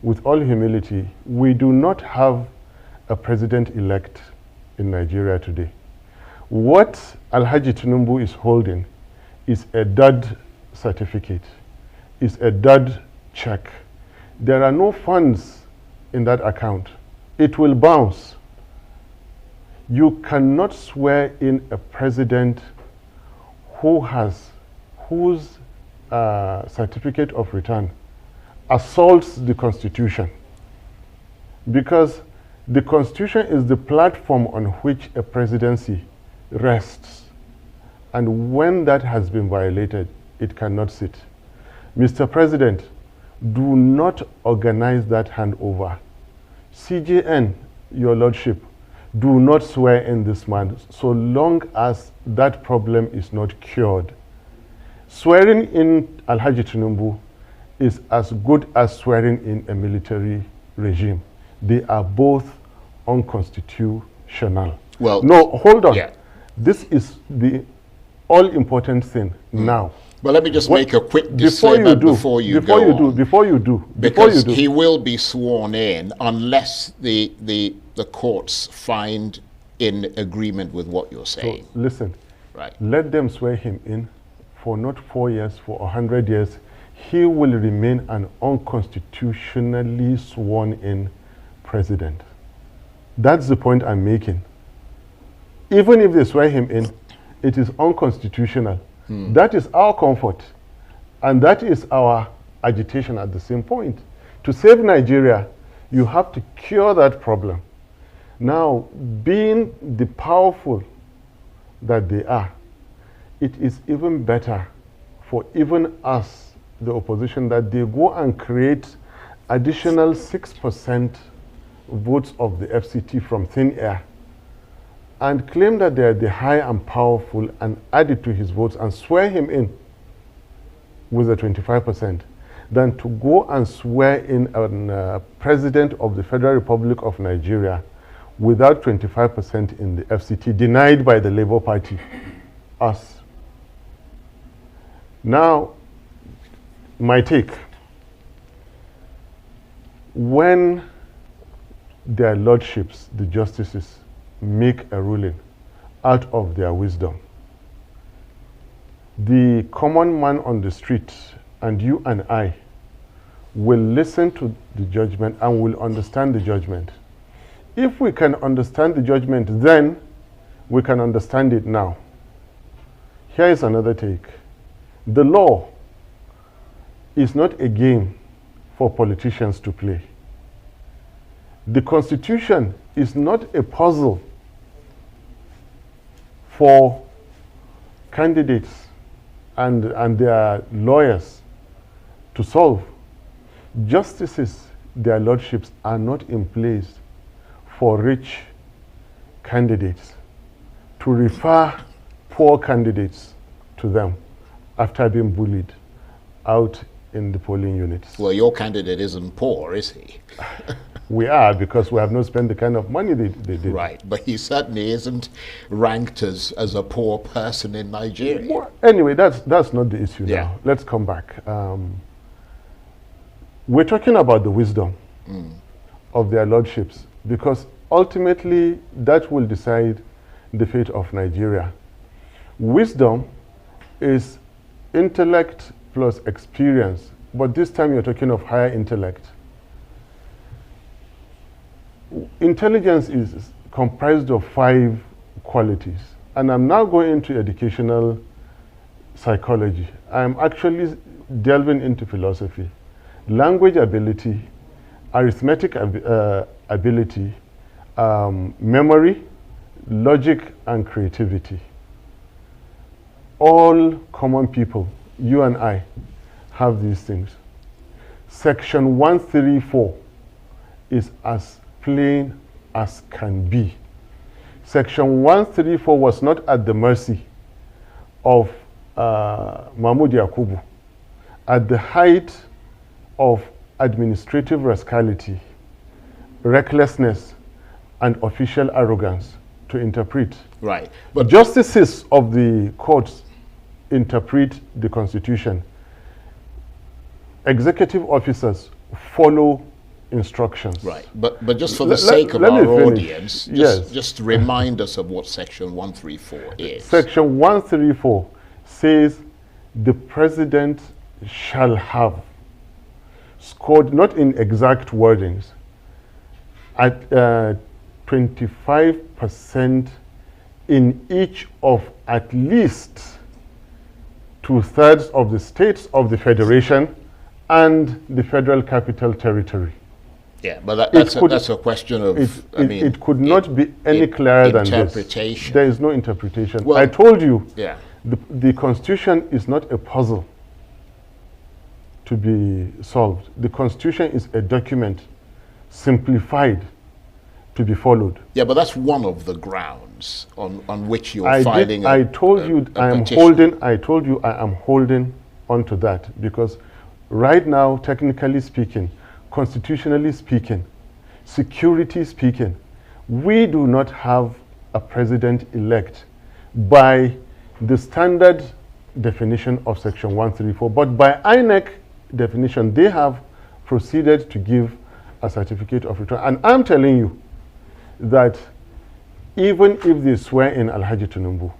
with all humility, we do not have a president-elect in Nigeria today. What Alhaji Tinubu is holding is a dud certificate, is a dud check. There are no funds in that account. It will bounce. You cannot swear in a president whose certificate of return assaults the Constitution, because the Constitution is the platform on which a presidency rests, and when that has been violated, it cannot sit. Mr. President, do not organize that handover. CJN, your lordship, do not swear in this man so long as that problem is not cured. Swearing in Alhaji Tinubu is as good as swearing in a military regime. They are both unconstitutional. Well, no, hold on. Yeah. This is the all-important thing now. Well, let me just make a quick disclaimer before you go. Before you do. Because he will be sworn in unless the courts find in agreement with what you're saying. So, listen, right. Let them swear him in for not 4 years, for 100 years. He will remain an unconstitutionally sworn in president. That's the point I'm making. Even if they swear him in, it is unconstitutional. That is our comfort, and that is our agitation at the same point. To save Nigeria, you have to cure that problem. Now, being the powerful that they are, it is even better for even us, the opposition, that they go and create additional 6% votes of the FCT from thin air and claim that they are the high and powerful and add it to his votes and swear him in with the 25%, than to go and swear in a president of the Federal Republic of Nigeria without 25% in the FCT, denied by the Labour Party, us. Now, my take. When their lordships, the justices, make a ruling out of their wisdom, the common man on the street and you and I will listen to the judgment and will understand the judgment. If we can understand the judgment then, we can understand it now. Here is another take. The law is not a game for politicians to play. The Constitution is not a puzzle for candidates and their lawyers to solve. Justices, their lordships, are not in place for rich candidates to refer poor candidates to them after being bullied out in the polling units. Well, your candidate isn't poor, is he? We are, because we have not spent the kind of money they did. Right, but he certainly isn't ranked as a poor person in Nigeria. Well, anyway, that's not the issue Yeah. now. Let's come back. We're talking about the wisdom of their lordships, because ultimately that will decide the fate of Nigeria. Wisdom is intellect plus experience, but this time you're talking of higher intellect. Intelligence is comprised of 5 qualities, and I'm now going into educational psychology. I'm actually delving into philosophy. Language ability, arithmetic ability, memory, logic, and creativity. All common people, you and I, have these things. Section 134 is as plain as can be. Section 134 was not at the mercy of Mahmoud Yakubu at the height of administrative rascality, recklessness, and official arrogance to interpret. Right. But justices of the courts interpret the Constitution. Executive officers follow instructions. Right, but just for the sake of our audience, Yes. just remind us of what Section 134 is. Section 134 says the president shall have scored, not in exact wordings, at 25% in each of at least 2/3 of the states of the federation and the Federal Capital Territory. Yeah, but that's a question of, it could not be any clearer than this. Interpretation. There is no interpretation. Well, I told you, yeah. the Constitution is not a puzzle to be solved. The Constitution is a document simplified to be followed. Yeah, but that's one of the grounds on which you're filing I told you I am holding on to that, because right now, technically speaking, constitutionally speaking, security speaking, we do not have a president-elect by the standard definition of Section 134, but by INEC definition, they have proceeded to give a certificate of return. And I'm telling you that even if they swear in Alhaji Tinubu,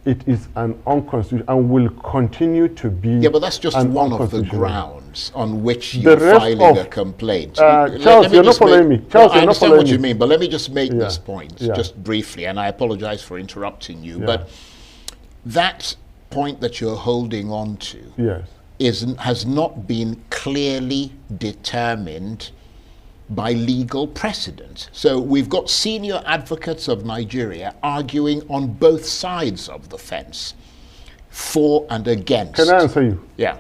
it is an unconstitutional and will continue to be. Yeah, but that's just one of the grounds on which you're filing a complaint. Charles, you're not following me. Charles, I understand what you mean, but let me just make this point Yeah. just briefly, and I apologize for interrupting you. Yeah. But that point that you're holding on to Yes. has not been clearly determined by legal precedent. So we've got senior advocates of Nigeria arguing on both sides of the fence, for and against. Can I answer you? Yeah.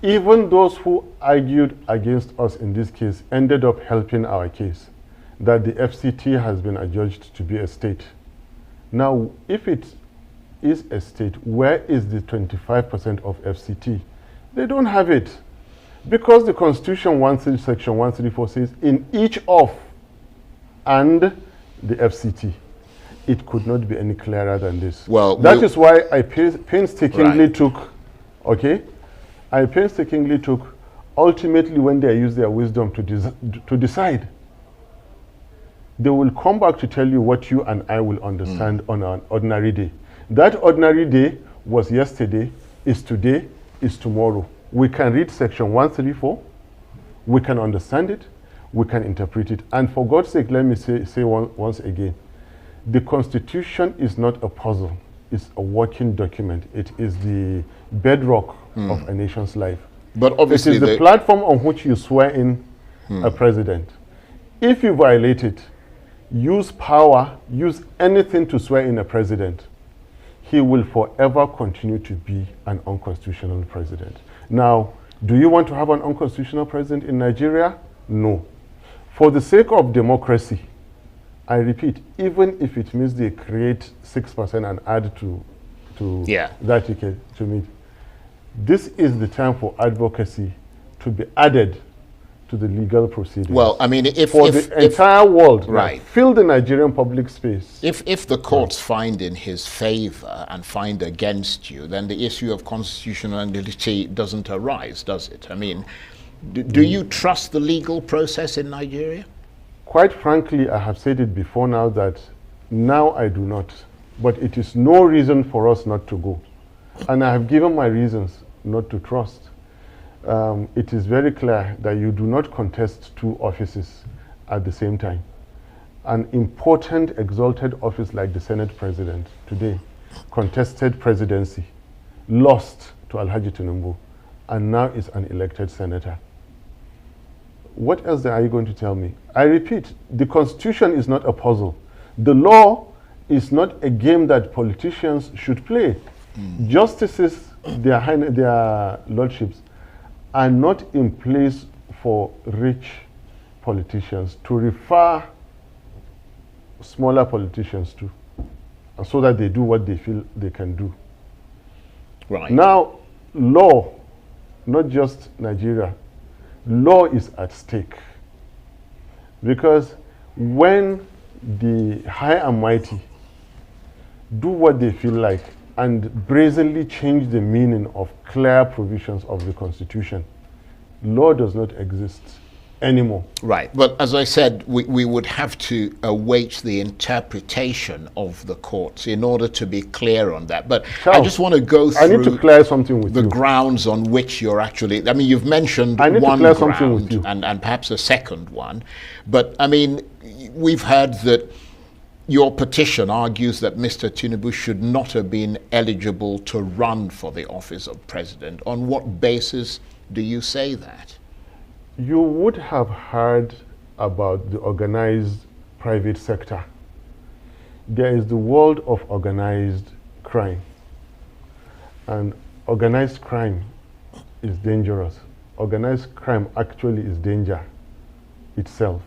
Even those who argued against us in this case ended up helping our case, that the FCT has been adjudged to be a state. Now, if it is a state, where is the 25% of FCT? They don't have it. Because the Constitution Section 134 says in each of and the FCT. It could not be any clearer than this. Well, that is why I painstakingly took, ultimately when they use their wisdom to decide. They will come back to tell you what you and I will understand on an ordinary day. That ordinary day was yesterday, is today, is tomorrow. We can read Section 134, we can understand it, we can interpret it. And for God's sake, let me say once again, the Constitution is not a puzzle, it's a working document. It is the bedrock of a nation's life. But obviously it is the platform on which you swear in a president. If you violate it, use power, use anything to swear in a president, he will forever continue to be an unconstitutional president. Now, do you want to have an unconstitutional president in Nigeria? No. For the sake of democracy, I repeat, even if it means they create 6% and add to that ticket to meet, this is the time for advocacy to be added to the legal proceedings. Well, I mean, the entire world, right? Fill the Nigerian public space. If the courts find in his favor and find against you, then the issue of constitutionality doesn't arise, does it? I mean, do you trust the legal process in Nigeria? Quite frankly, I have said it before now that now I do not. But it is no reason for us not to go. And I have given my reasons not to trust. It is very clear that you do not contest two offices at the same time. An important exalted office like the Senate President today contested presidency, lost to Alhaji Tinubu, and now is an elected senator. What else are you going to tell me? I repeat, the Constitution is not a puzzle. The law is not a game that politicians should play. Justices, their lordships, are not in place for rich politicians to refer smaller politicians to, so that they do what they feel they can do. Right. Now, law, not just Nigeria, law is at stake. Because when the high and mighty do what they feel like and brazenly change the meaning of clear provisions of the Constitution, law does not exist anymore. Right. But as I said, we would have to await the interpretation of the courts in order to be clear on that. But Charles, I just want to go through I need to clear something with the you. grounds on which you're actually, I mean, you've mentioned I need one to clear something with you. ground and perhaps a second one. But I mean, we've heard that your petition argues that Mr. Tinubu should not have been eligible to run for the office of president. On what basis do you say that? You would have heard about the organized private sector. There is the world of organized crime. And organized crime is dangerous. Organized crime actually is danger itself.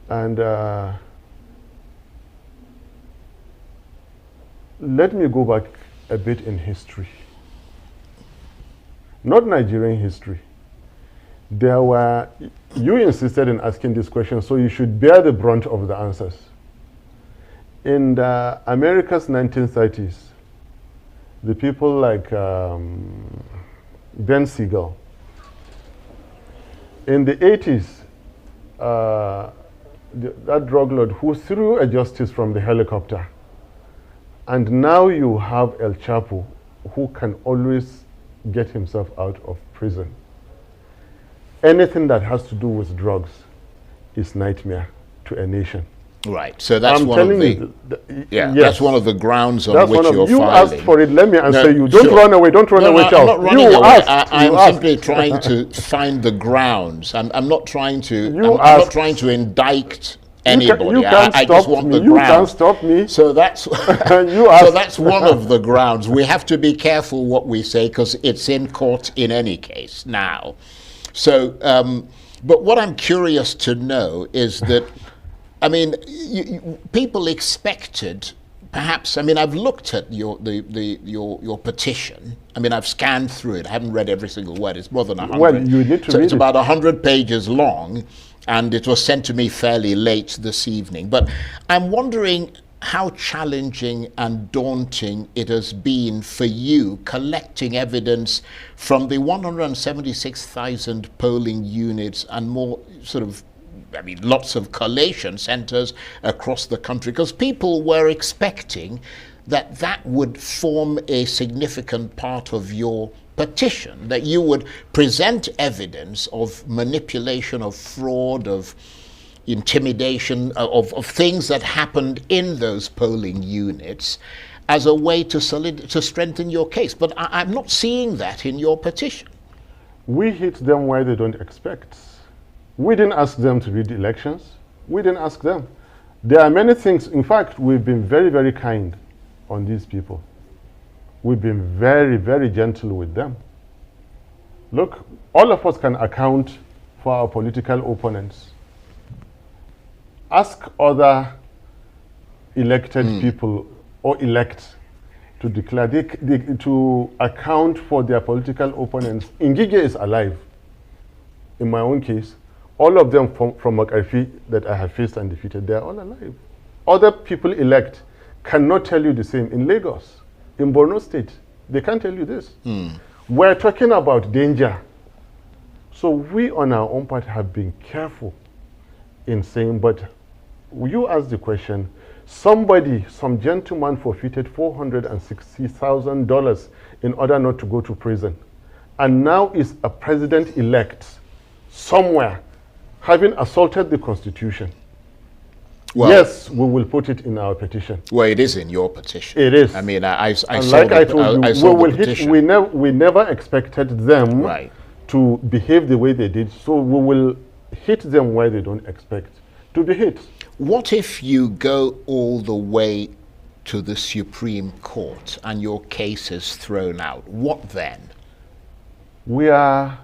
And let me go back a bit in history. Not Nigerian history. There were, you insisted in asking this question, so you should bear the brunt of the answers. In the America's 1930s, the people like Ben Siegel. In the 80s, that drug lord who threw a justice from the helicopter. And now you have El Chapo, who can always get himself out of prison. Anything that has to do with drugs is nightmare to a nation. Right. So that's I'm one of telling the, you, yes, yes, that's one of the grounds on that's which you're you filing. asked for it. Let me answer No, you. Don't sure. run away. Don't run away, I'm Charles. not running you away. Asked, I'm you simply asked. trying to find the grounds. I'm not trying to. You I'm asked. not trying to indict anybody. You can't I stop just want me. the You grounds. can't stop me. So that's You so asked. that's one of the grounds. We have to be careful what we say because it's in court in any case now. So, but what I'm curious to know is that, I mean, people expected. Perhaps, I mean, I've looked at your petition. I mean, I've scanned through it. I haven't read every single word. It's more than 100. Well, you need to so read it's it. about 100 pages long, and it was sent to me fairly late this evening. But I'm wondering how challenging and daunting it has been for you collecting evidence from the 176,000 polling units and more sort of, I mean, lots of collation centers across the country, because people were expecting that that would form a significant part of your petition, that you would present evidence of manipulation, of fraud, of intimidation, of things that happened in those polling units as a way to strengthen your case. But I'm not seeing that in your petition. We hit them where they don't expect. We didn't ask them to read elections. We didn't ask them. There are many things. In fact, we've been very, very kind on these people. We've been very, very gentle with them. Look, all of us can account for our political opponents. Ask other elected people or elect to declare, to account for their political opponents. Ngige is alive. In my own case, all of them from McCarthy that I have faced and defeated, they are all alive. Other people elect cannot tell you the same. In Lagos, in Borno State, they can't tell you this. We're talking about danger. So we on our own part have been careful in saying, but you asked the question, some gentleman forfeited $460,000 in order not to go to prison, and now is a president-elect somewhere having assaulted the Constitution. Well, yes, we will put it in our petition. Well, it is in your petition. It is. I mean, I saw like I told you, we never expected them right. to behave the way they did, so we will hit them where they don't expect to be hit. What if you go all the way to the Supreme Court and your case is thrown out? What then? We are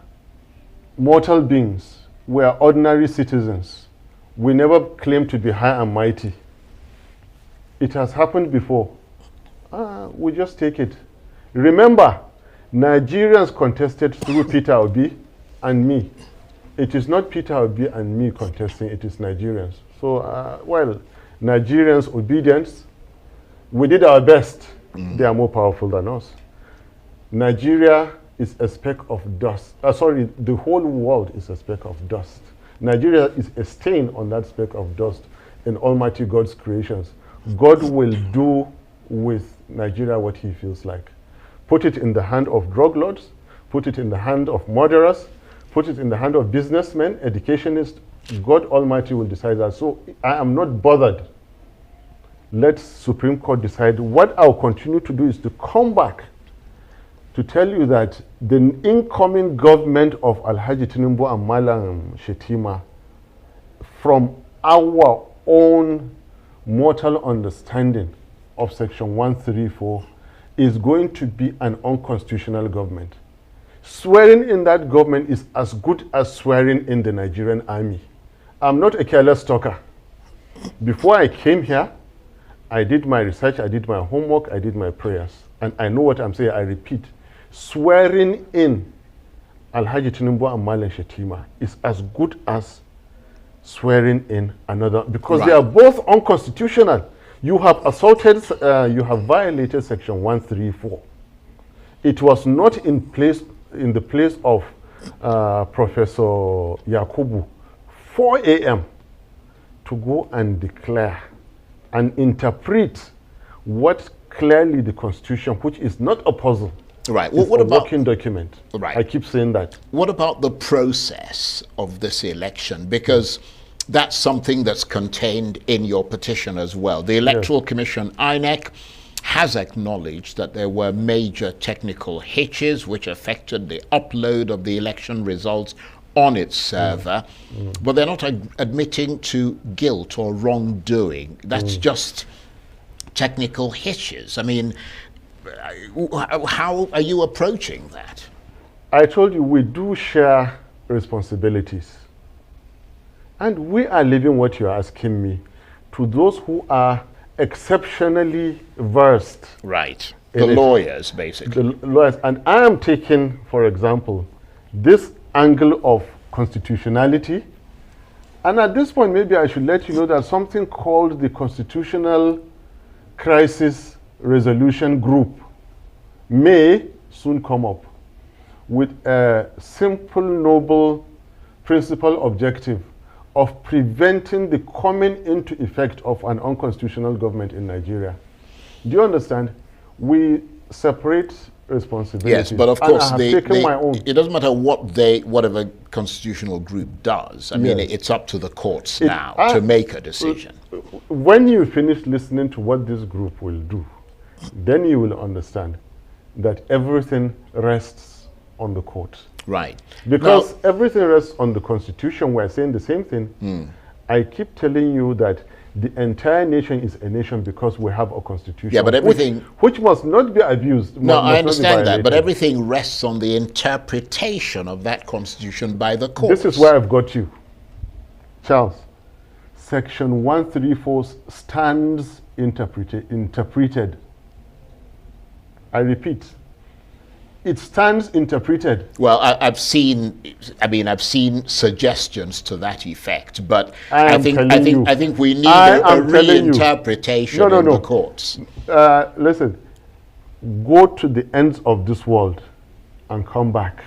mortal beings. We are ordinary citizens. We never claim to be high and mighty. It has happened before. We just take it. Remember, Nigerians contested through Peter Obi and me. It is not Peter Obi and me contesting, it is Nigerians. So, well, Nigerians' obedience, we did our best. They are more powerful than us. Nigeria is a speck of dust. Sorry, the whole world is a speck of dust. Nigeria is a stain on that speck of dust in Almighty God's creations. God will do with Nigeria what he feels like. Put it in the hand of drug lords, put it in the hand of murderers, put it in the hand of businessmen, educationists. God Almighty will decide that. So I am not bothered. Let Supreme Court decide. What I'll continue to do is to come back to tell you that the incoming government of Alhaji Tinubu and Malam Shetima, from our own mortal understanding of Section 134, is going to be an unconstitutional government. Swearing in that government is as good as swearing in the Nigerian army. I'm not a careless talker. Before I came here, I did my research, I did my homework, I did my prayers. And I know what I'm saying, I repeat. Swearing in Alhaji Tinubu and Malam Shetima is as good as swearing in another, because they are both unconstitutional. You have assaulted, you have violated Section 134. It was not in the place of Professor Yakubu, 4 a.m. to go and declare and interpret what clearly the Constitution, which is not a puzzle, right? Well, what a about working document? Right. I keep saying that. What about the process of this election? Because that's something that's contained in your petition as well. The Electoral Commission, INEC, has acknowledged that there were major technical hitches which affected the upload of the election results on its server, but they're not admitting to guilt or wrongdoing. That's just technical hitches. I mean, how are you approaching that? I told you we do share responsibilities. And we are leaving what you're asking me to those who are exceptionally versed. Right. The lawyers, basically. The lawyers. And I am taking, for example, this angle of constitutionality. And at this point, maybe I should let you know that something called the Constitutional Crisis Resolution Group may soon come up with a simple, noble, principal objective of preventing the coming into effect of an unconstitutional government in Nigeria. Do you understand? We separate responsibilities. Yes, but of course, it doesn't matter whatever constitutional group does. I mean, it's up to the courts now to make a decision. When you finish listening to what this group will do, then you will understand that everything rests on the courts. Right. Because everything rests on the Constitution. We're saying the same thing. I keep telling you that the entire nation is a nation because we have a constitution. Yeah, but everything... Which must not be abused. No, I understand that, but everything rests on the interpretation of that constitution by the courts. This is where I've got you. Charles, Section 134 stands interpreted. I repeat, it stands interpreted. Well, I've seen suggestions to that effect, but I think we need a reinterpretation in the courts. Listen, go to the ends of this world and come back.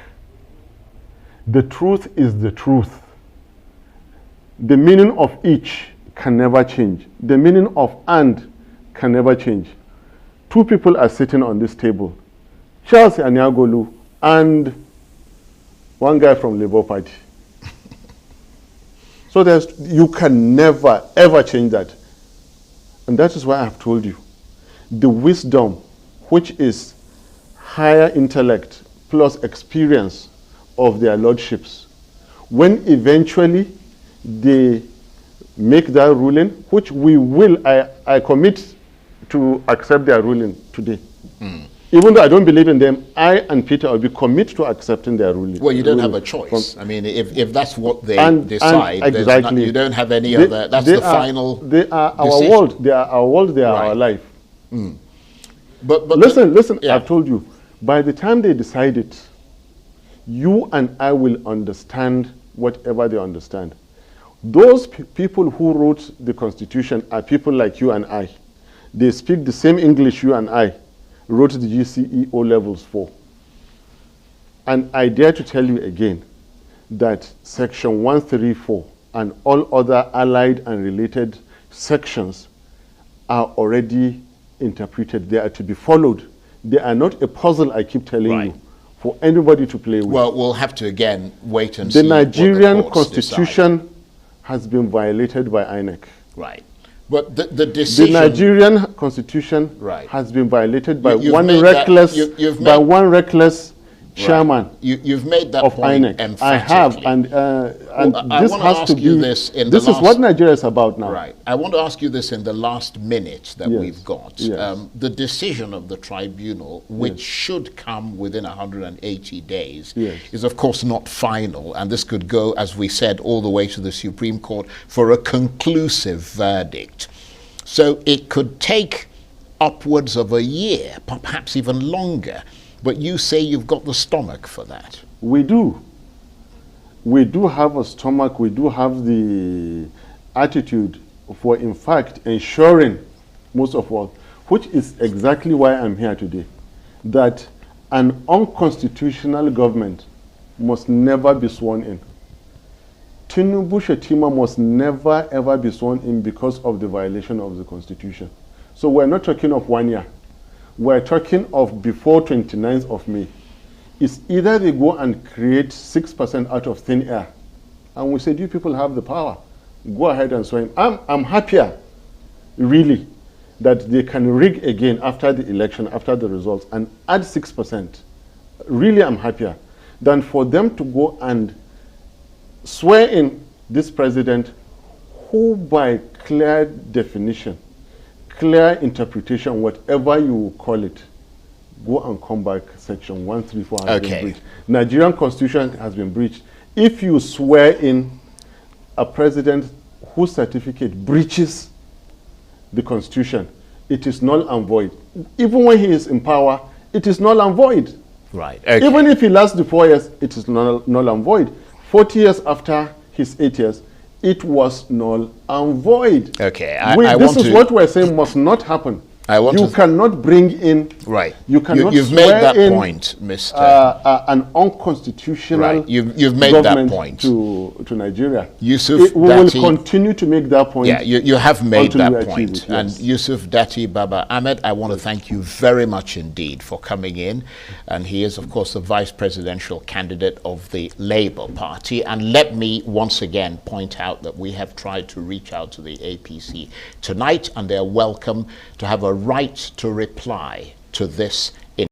The truth is the truth. The meaning of each can never change. The meaning of and can never change. Two people are sitting on this table, Charles Anyagolu and one guy from Labour Party. So you can never, ever change that. And that is why I have told you, the wisdom, which is higher intellect plus experience of their lordships, when eventually they make that ruling, which we will, I commit to accept their ruling today. Even though I don't believe in them, I and Peter will be committed to accepting their ruling. Well, you don't have a choice. I mean, if that's what they decide, exactly. You don't have any other. That's the final. They are our world. They are our world. They are our life. But listen. Yeah. I've told you. By the time they decide it, you and I will understand whatever they understand. Those people who wrote the Constitution are people like you and I. They speak the same English you and I wrote the GCE O levels for. And I dare to tell you again that Section 134 and all other allied and related sections are already interpreted. They are to be followed. They are not a puzzle, I keep telling you, for anybody to play with. Well, we'll have to again wait and see. The Nigerian what the courts constitution decide. has been violated by INEC. Right. But the decision... The Nigerian constitution has been violated by one reckless, one reckless chairman. You've made that of point INEC. emphatically. I have, and this has to be. This is what Nigeria is about now. Right. I want to ask you this in the last minute that we've got. Yes. The decision of the tribunal, which should come within 180 days, is of course not final, and this could go, as we said, all the way to the Supreme Court for a conclusive verdict. So it could take upwards of a year, perhaps even longer. But you say you've got the stomach for that. We do. We do have a stomach. We do have the attitude for, in fact, ensuring, most of all, which is exactly why I'm here today, that an unconstitutional government must never be sworn in. Tinubu Shetima must never, ever be sworn in because of the violation of the Constitution. So we're not talking of 1 year. We're talking of before 29th of May. It's either they go and create 6% out of thin air, and we said, you people have the power. Go ahead and swear in. I'm happier, really, that they can rig again after the election, after the results, and add 6%. Really, I'm happier than for them to go and swear in this president who, by clear definition, clear interpretation, whatever you call it, go and come back, Section 134 has been breached. Nigerian Constitution has been breached. If you swear in a president whose certificate breaches the Constitution, it is null and void. Even when he is in power, it is null and void. Right. Okay. Even if he lasts the 4 years, it is null and void. 40 years after his 8 years, it was null and void. Okay, this is what we're saying must not happen. You cannot bring in. Right. You cannot You've made that point, Mr. An unconstitutional You've made that point to Nigeria. Yusuf we will continue to make that point. Yeah, you have made that point. It, and Yusuf Datti Baba Ahmed, I want to thank you very much indeed for coming in. And he is, of course, the vice presidential candidate of the Labour Party. And let me once again point out that we have tried to reach out to the APC tonight, and they're welcome to have a right to reply to this